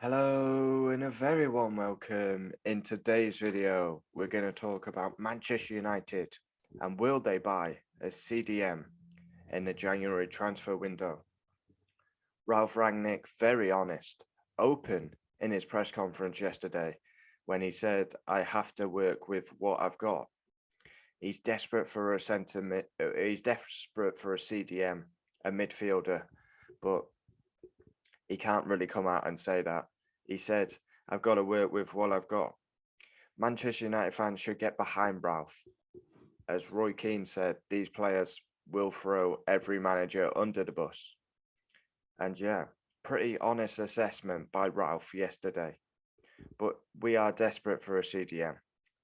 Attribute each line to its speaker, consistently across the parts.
Speaker 1: Hello and a very warm welcome. In today's video, we're going to talk about Manchester United and will they buy a CDM in the January transfer window. Ralph Rangnick, very honest, open in his press conference yesterday when he said, I have to work with what I've got. He's desperate for a centre mid, he's desperate for a CDM, a midfielder, but he can't really come out and say that. He said, I've got to work with what I've got. Manchester United fans should get behind Ralph. As Roy Keane said, these players will throw every manager under the bus. And yeah, pretty honest assessment by Ralph yesterday. But we are desperate for a CDM,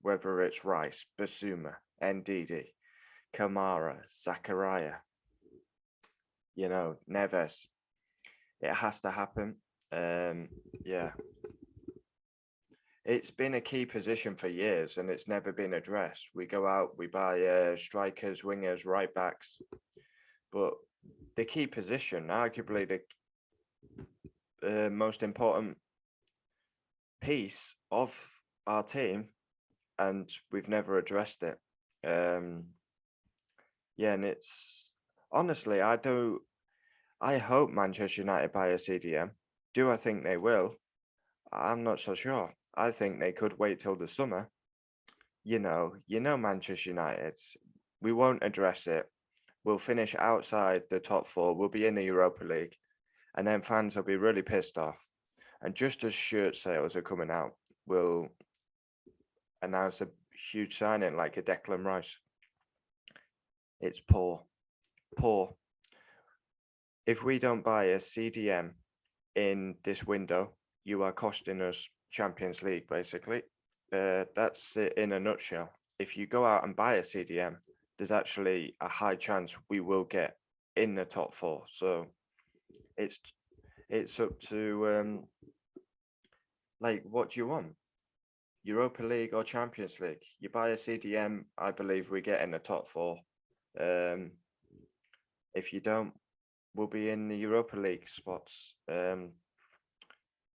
Speaker 1: whether it's Rice, Basuma, Ndidi, Kamara, Zakaria, Neves. It has to happen. Yeah, it's been a key position for years and it's never been addressed. We go out, we buy strikers, wingers, right backs, but the key position, arguably the most important piece of our team, and we've never addressed it. Yeah, and it's honestly, I hope Manchester United buy a CDM. Do I think they will? I'm not so sure. I think they could wait till the summer. Manchester United. We won't address it. We'll finish outside the top four. We'll be in the Europa League, and then fans will be really pissed off. And just as shirt sales are coming out, we'll announce a huge signing like a Declan Rice. It's poor, poor. If we don't buy a CDM in this window, you are costing us Champions League, basically. That's it in a nutshell. If you go out and buy a CDM, there's actually a high chance we will get in the top four. So it's up to what do you want? Europa League or Champions League? You buy a CDM, I believe we get in the top four. If you don't, we'll be in the Europa League spots.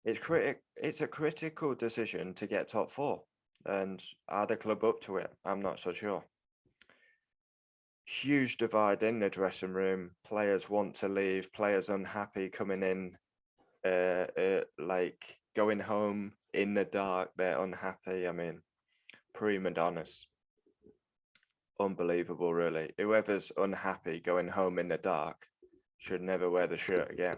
Speaker 1: It's a critical decision to get top four, and are the club up to it? I'm not so sure. Huge divide in the dressing room. Players want to leave. Players unhappy coming in, like going home in the dark. They're unhappy. I mean, prima donnas. Unbelievable, really. Whoever's unhappy going home in the dark should never wear the shirt again.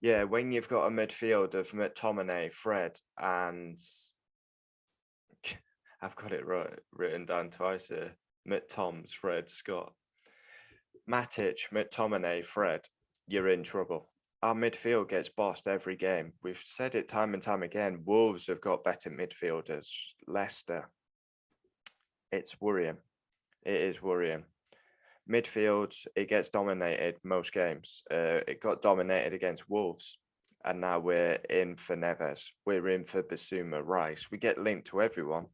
Speaker 1: Yeah, when you've got a midfield of McTominay, Fred, and I've got it written down twice here. McToms, Fred, Scott. Matic, McTominay, Fred, you're in trouble. Our midfield gets bossed every game. We've said it time and time again. Wolves have got better midfielders. Leicester. It's worrying. It is worrying. Midfield, it gets dominated most games. It got dominated against Wolves, and now we're in for Neves. We're in for Basuma, Rice. We get linked to everyone,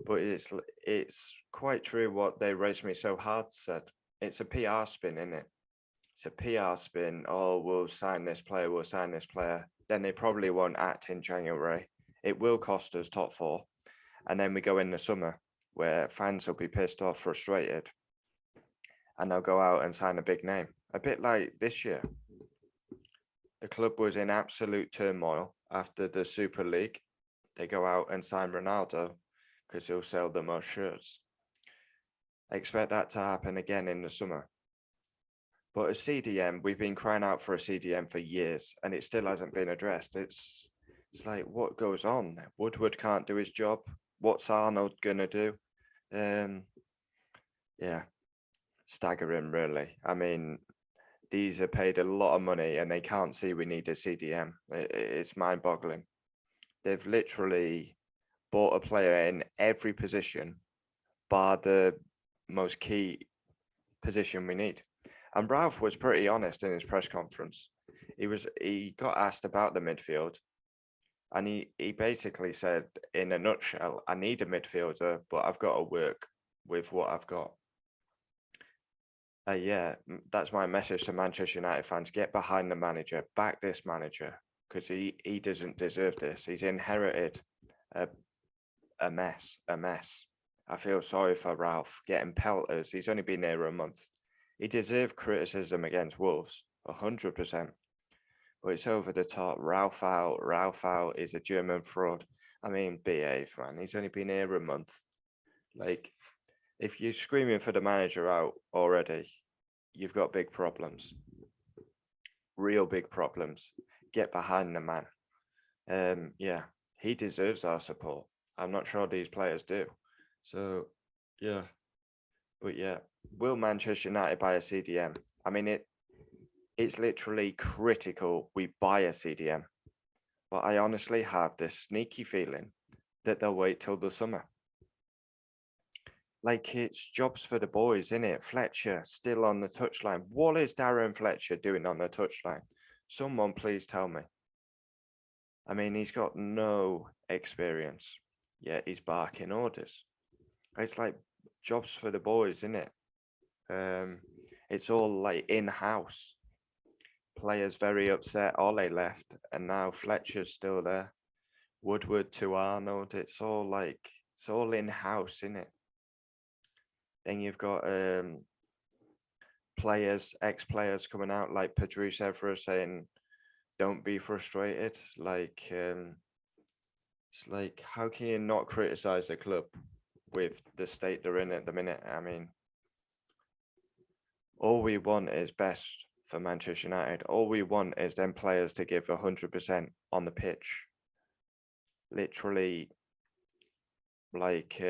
Speaker 1: but it's quite true what They Race Me So Hard said. It's a PR spin, isn't it? It's a PR spin. Oh, we'll sign this player. We'll sign this player. Then they probably won't act in January. It will cost us top four, and then we go in the summer where fans will be pissed off, frustrated, and they'll go out and sign a big name. A bit like this year. The club was in absolute turmoil after the Super League. They go out and sign Ronaldo because he'll sell the most shirts. I expect that to happen again in the summer. But a CDM, we've been crying out for a CDM for years and it still hasn't been addressed. It's like, what goes on? Woodward can't do his job. What's Arnold going to do? Yeah, staggering, really. I mean, these are paid a lot of money and they can't see we need a CDM. It's mind-boggling. They've literally bought a player in every position bar the most key position we need. And Ralph was pretty honest in his press conference. He got asked about the midfield and he basically said, in a nutshell, I need a midfielder, but I've got to work with what I've got. Yeah, that's my message to Manchester United fans. Get behind the manager, back this manager. because he doesn't deserve this. He's inherited a mess. I feel sorry for Ralph getting pelters. He's only been there a month. He deserved criticism against Wolves, 100%. But it's over the top. Ralph out. Ralph out is a German fraud. I mean, behave, man. He's only been here a month. Like, if you're screaming for the manager out already, you've got big problems. Real big problems. Get behind the man. Yeah, he deserves our support. I'm not sure these players do. So, yeah. But yeah, will Manchester United buy a CDM? I mean, it's literally critical we buy a CDM. But I honestly have this sneaky feeling that they'll wait till the summer. Like, it's jobs for the boys, isn't it? Fletcher still on the touchline. What is Darren Fletcher doing on the touchline? Someone please tell me. I mean, he's got no experience, yet he's barking orders. It's like jobs for the boys, isn't it? It's all like in-house. Players very upset. Ole left, and now Fletcher's still there. Woodward to Arnold. It's all in-house, isn't it? Then you've got ex-players coming out like Patrice Evra saying, "Don't be frustrated." Like, it's like, how can you not criticize the club with the state they're in at the minute? I mean, all we want is best for Manchester United. All we want is them players to give 100% on the pitch. Literally, like,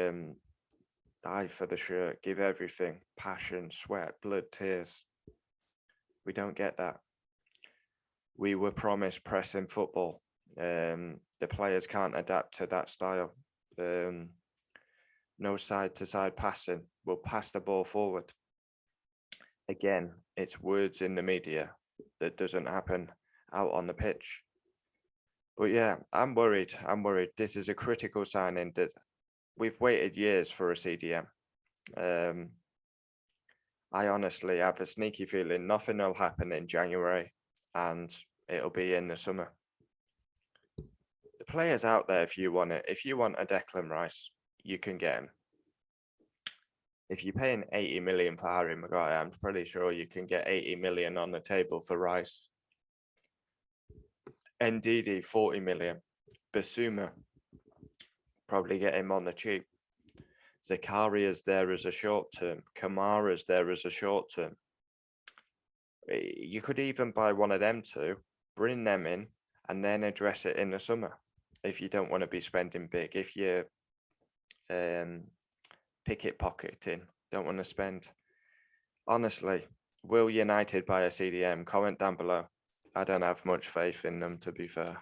Speaker 1: die for the shirt, give everything, passion, sweat, blood, tears. We don't get that. We were promised pressing football. The players can't adapt to that style. No side-to-side passing. We'll pass the ball forward. Again, it's words in the media that doesn't happen out on the pitch. But yeah, I'm worried. This is a critical signing that we've waited years for a CDM. I honestly have a sneaky feeling nothing will happen in January and it'll be in the summer. The players out there, if you want it, if you want a Declan Rice, you can get him. If you're paying 80 million for Harry Maguire, I'm pretty sure you can get 80 million on the table for Rice. NDD, 40 million. Basuma, probably get him on the cheap. Zakaria's there as a short term. Kamara's there as a short term. You could even buy one of them two, bring them in, and then address it in the summer. If you don't want to be spending big, if you're picket pocketing, don't want to spend. Honestly, will United buy a CDM? Comment down below. I don't have much faith in them, to be fair.